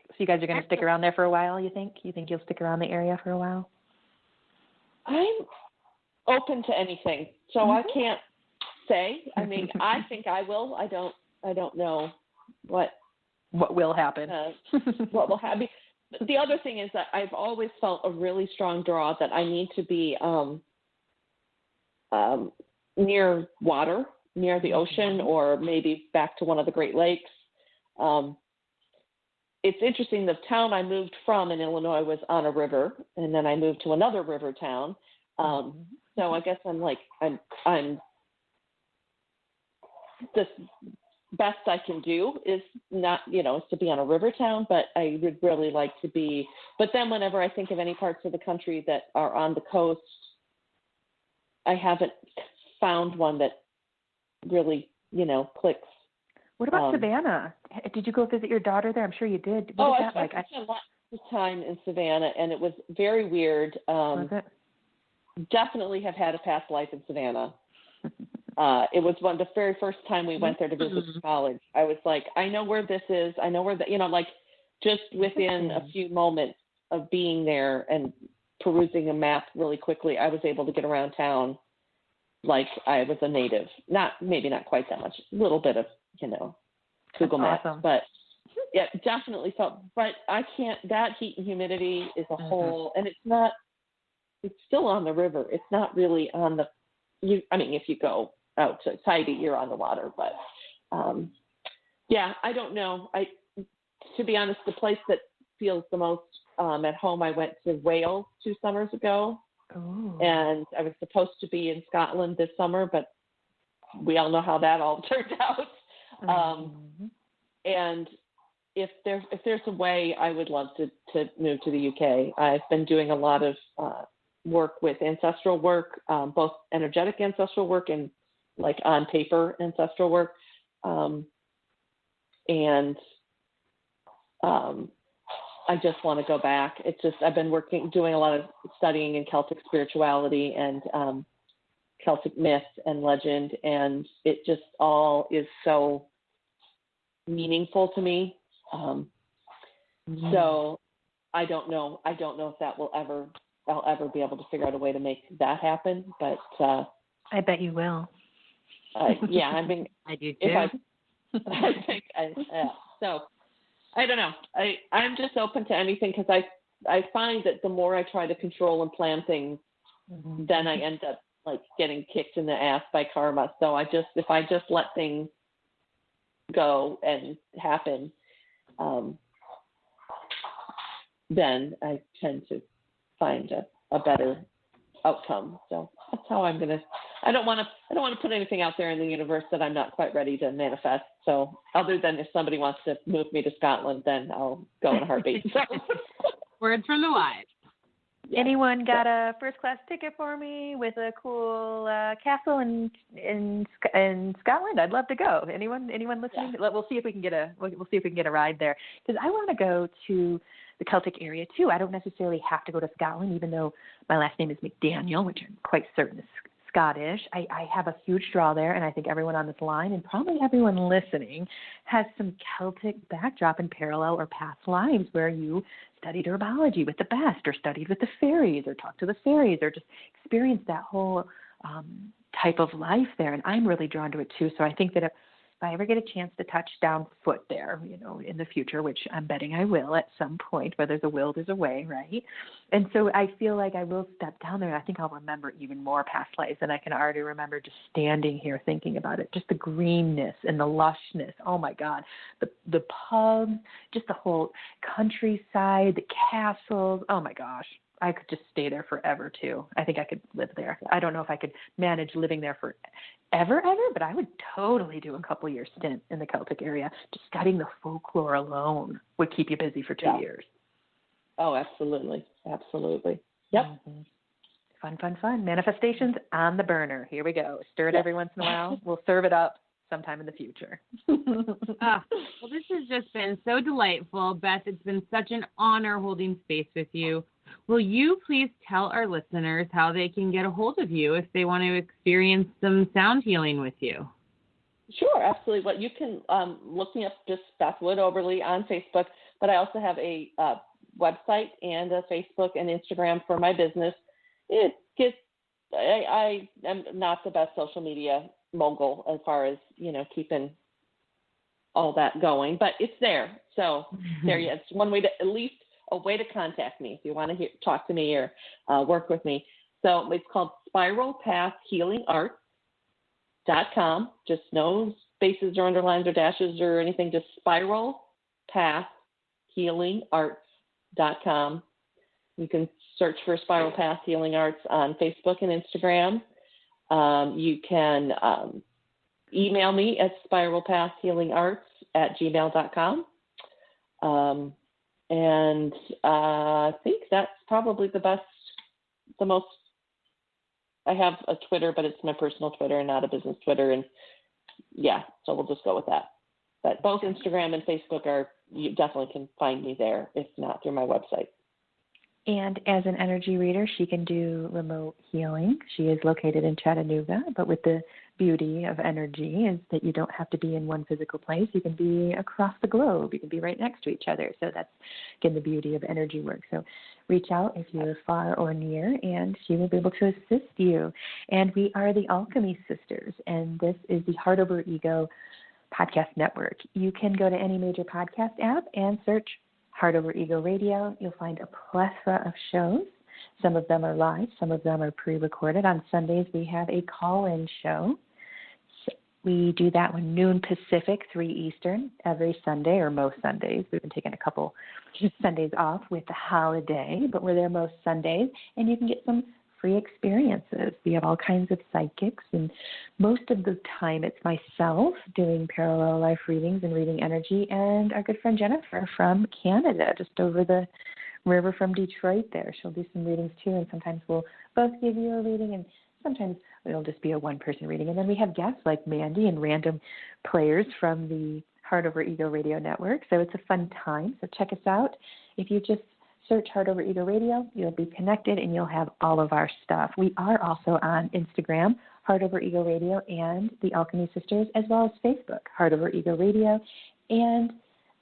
So you guys are going to stick around there for a while, you think? You think you'll stick around the area for a while? I'm open to anything. So I can't say. I mean, I think I will. I don't know what will happen. What will happen. The other thing is that I've always felt a really strong draw that I need to be near water, near the ocean, or maybe back to one of the Great Lakes. It's interesting. The town I moved from in Illinois was on a river, and then I moved to another river town. So I guess I'm the best I can do is not, is to be on a river town, but I would really like to be. But then whenever I think of any parts of the country that are on the coast, I haven't found one that really, clicks. What about Savannah? Did you go visit your daughter there? I'm sure you did. I spent a lot of time in Savannah, and it was very weird. Was it? Definitely have had a past life in Savannah. It was the very first time we went there to visit college. I was like, I know where this is. I know where just within a few moments of being there and perusing a map really quickly, I was able to get around town like I was a native. Maybe not quite that much, a little bit of, Google Maps, awesome. But yeah, definitely felt, but I can't, that heat and humidity is a whole, and it's still on the river. It's not really on if you go out to Tidy, you're on the water, but I don't know. To be honest, the place that feels the most at home, I went to Wales 2 summers ago. Ooh. And I was supposed to be in Scotland this summer, but we all know how that all turned out. And if there's a way, I would love to move to the UK. I've been doing a lot of work with ancestral work, both energetic ancestral work and on paper ancestral work. I just want to go back. It's just, I've been doing a lot of studying in Celtic spirituality and Celtic myth and legend, and it just all is so meaningful to me. So I don't know if that I'll ever be able to figure out a way to make that happen, but I bet you will. Yeah, I mean, I do too. I think so. I don't know. I'm just open to anything, because I find that the more I try to control and plan things, then I end up like getting kicked in the ass by karma. So if I just let things go and happen, then I tend to find a better outcome. So that's how I'm gonna. I don't want to put anything out there in the universe that I'm not quite ready to manifest. So other than if somebody wants to move me to Scotland, then I'll go in a heartbeat. So. Words from the wise. Yeah. Anyone got a first-class ticket for me with a cool castle in Scotland? I'd love to go. Anyone listening? Yeah. We'll see if we can get a ride there, because I want to go to the Celtic area too. I don't necessarily have to go to Scotland, even though my last name is McDaniel, which I'm quite certain is Scottish. I have a huge draw there, and I think everyone on this line and probably everyone listening has some Celtic backdrop in parallel or past lives where you studied herbology with the best, or studied with the fairies, or talked to the fairies, or just experienced that whole type of life there. And I'm really drawn to it too. So I think that if I ever get a chance to touch down foot there, in the future, which I'm betting I will at some point, where there's a will, there's a way, right? And so I feel like I will step down there, and I think I'll remember even more past lives than I can already remember just standing here thinking about it. Just the greenness and the lushness. Oh my God. The pubs, just the whole countryside, the castles. Oh my gosh. I could just stay there forever too. I think I could live there. I don't know if I could manage living there forever, but I would totally do a couple year stint in the Celtic area. Just studying the folklore alone would keep you busy for 2 years. Oh, absolutely. Absolutely. Yep. Mm-hmm. Fun. Manifestations on the burner. Here we go. Stir it every once in a while. We'll serve it up sometime in the future. Well, this has just been so delightful. Beth, it's been such an honor holding space with you. Will you please tell our listeners how they can get a hold of you if they want to experience some sound healing with you? Sure, absolutely. Well, you can look me up, just Beth Wood Oberle on Facebook, but I also have a website and a Facebook and Instagram for my business. I am not the best social media mogul as far as, keeping all that going, but it's there. So there you go. It's one way to, at least a way to contact me if you want to talk to me or work with me. So it's called spiralpathhealingarts.com. Just no spaces or underlines or dashes or anything, just spiralpathhealingarts.com. You can search for Spiral Path Healing Arts on Facebook and Instagram. You can email me at spiralpathhealingarts@gmail.com. And I think that's probably the most. I have a Twitter, but it's my personal Twitter and not a business Twitter. And so we'll just go with that. But both Instagram and Facebook you definitely can find me there, if not through my website. And as an energy reader, she can do remote healing. She is located in Chattanooga, but with the beauty of energy is that you don't have to be in one physical place. You can be across the globe. You can be right next to each other. So that's, again, the beauty of energy work. So reach out if you're far or near, and she will be able to assist you. And we are the Alchemy Sisters, and this is the Heart Over Ego podcast network. You can go to any major podcast app and search Heart Over Ego Radio. You'll find a plethora of shows. Some of them are live. Some of them are pre-recorded. On Sundays, we have a call-in show. We do that one noon Pacific, 3 Eastern, every Sunday, or most Sundays. We've been taking a couple Sundays off with the holiday, but we're there most Sundays, and you can get some free experiences. We have all kinds of psychics, and most of the time it's myself doing parallel life readings and reading energy, and our good friend Jennifer from Canada, just over the river from Detroit there. She'll do some readings too, and sometimes we'll both give you a reading, and sometimes it'll just be a one-person reading. And then we have guests like Mandee and random players from the Heart Over Ego Radio Network. So it's a fun time. So check us out. If you just search Heart Over Ego Radio, you'll be connected and you'll have all of our stuff. We are also on Instagram, Heart Over Ego Radio and the Alchemy Sisters, as well as Facebook, Heart Over Ego Radio and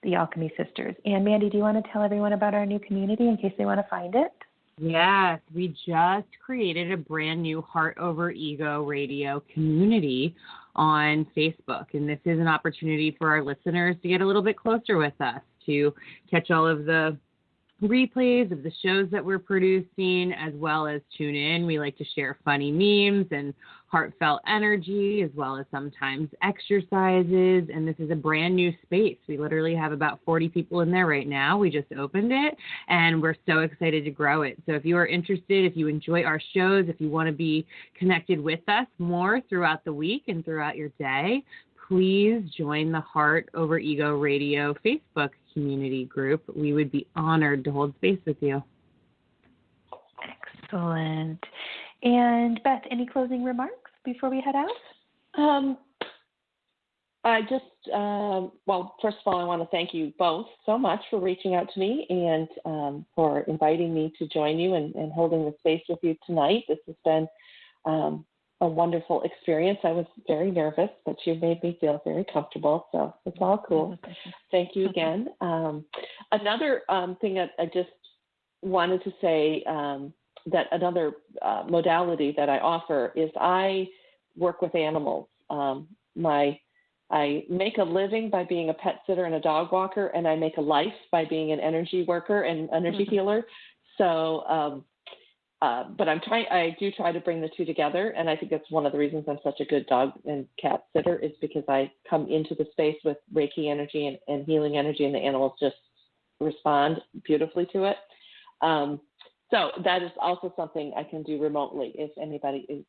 the Alchemy Sisters. And Mandee, do you want to tell everyone about our new community in case they want to find it? Yes, we just created a brand new Heart Over Ego Radio community on Facebook. And this is an opportunity for our listeners to get a little bit closer with us, to catch all of the replays of the shows that we're producing, as well as tune in. We like to share funny memes and heartfelt energy, as well as sometimes exercises. And this is a brand new space. We literally have about 40 people in there right now. We just opened it, and we're so excited to grow it. So if you are interested, if you enjoy our shows, if you want to be connected with us more throughout the week and throughout your day, please join the Heart Over Ego Radio Facebook community group. We would be honored to hold space with you. Excellent. And Beth, any closing remarks before we head out? I just, well, first of all, I want to thank you both so much for reaching out to me and for inviting me to join you and holding the space with you tonight. This has been a wonderful experience. I was very nervous, but you made me feel very comfortable, so it's all cool. Thank you again. Another thing that I just wanted to say, that another modality that I offer is I work with animals. I make a living by being a pet sitter and a dog walker, and I make a life by being an energy worker and energy healer. So, but I do try to bring the two together, and I think that's one of the reasons I'm such a good dog and cat sitter, is because I come into the space with Reiki energy and healing energy, and the animals just respond beautifully to it. So that is also something I can do remotely if anybody is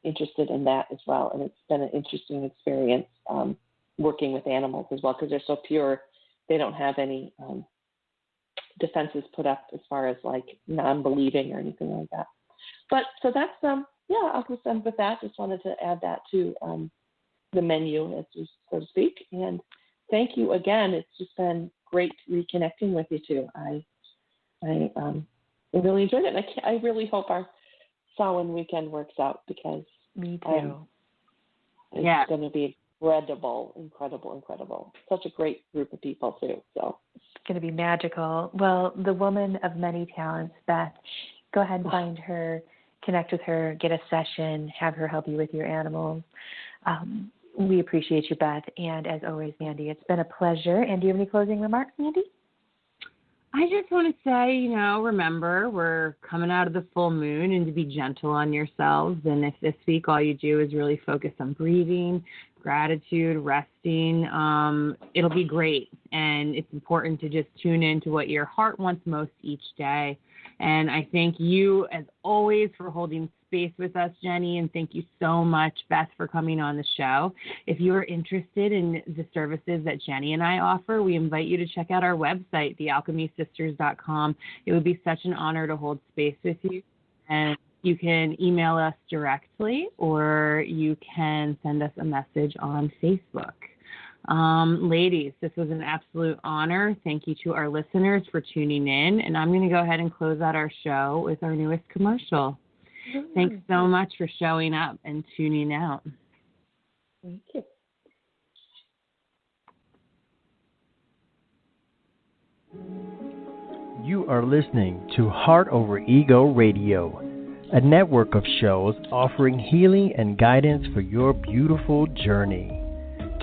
interested in that as well. And it's been an interesting experience working with animals as well, because they're so pure. They don't have any defenses put up as far as like non-believing or anything like that. But so that's, I'll just end with that. Just wanted to add that to the menu, so to speak. And thank you again. It's just been great reconnecting with you two. I really enjoyed it. And I really hope our Samhain weekend works out, because me too. It's going to be incredible. Such a great group of people too. So it's going to be magical. Well, the woman of many talents, Beth, go ahead and find her, connect with her, get a session, have her help you with your animals. We appreciate you, Beth. And as always, Mandee, it's been a pleasure. And do you have any closing remarks, Mandee? I just want to say, remember, we're coming out of the full moon, and to be gentle on yourselves. And if this week all you do is really focus on breathing, gratitude, resting, it'll be great. And it's important to just tune into what your heart wants most each day. And I thank you, as always, for holding space with us, Jennie, and thank you so much, Beth, for coming on the show. If you are interested in the services that Jennie and I offer, we invite you to check out our website, thealchemysisters.com. It would be such an honor to hold space with you. And you can email us directly, or you can send us a message on Facebook. Ladies, this was an absolute honor. Thank you to our listeners for tuning in. And I'm going to go ahead and close out our show with our newest commercial. Thanks so much for showing up and tuning out. Thank you. You are listening to Heart Over Ego Radio, a network of shows offering healing and guidance for your beautiful journey.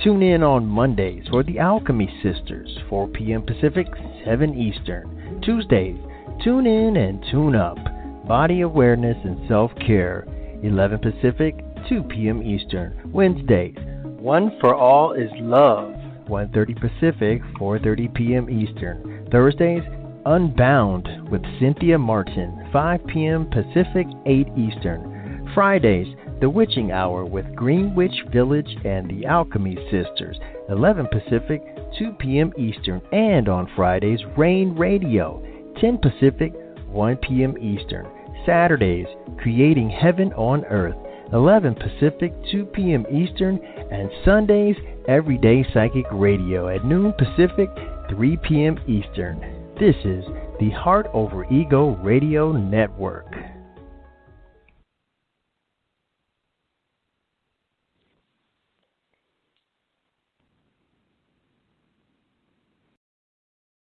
Tune in on Mondays for the Alchemy Sisters, 4 p.m. Pacific, 7 Eastern. Tuesdays, tune in and tune up. Body awareness and self-care, 11 Pacific, 2 p.m. Eastern. Wednesdays, One for All is Love, 1:30 Pacific, 4:30 p.m. Eastern. Thursdays, Unbound with Cynthia Martin, 5 p.m. Pacific, 8 Eastern. Fridays, The Witching Hour with Green Witch Village and the Alchemy Sisters, 11 Pacific, 2 p.m. Eastern. And on Fridays, Rain Radio, 10 Pacific, 1 p.m. Eastern. Saturdays, Creating Heaven on Earth, 11 Pacific, 2 p.m. Eastern. And Sundays, Everyday Psychic Radio at noon Pacific, 3 p.m. Eastern. This is the Heart Over Ego Radio Network.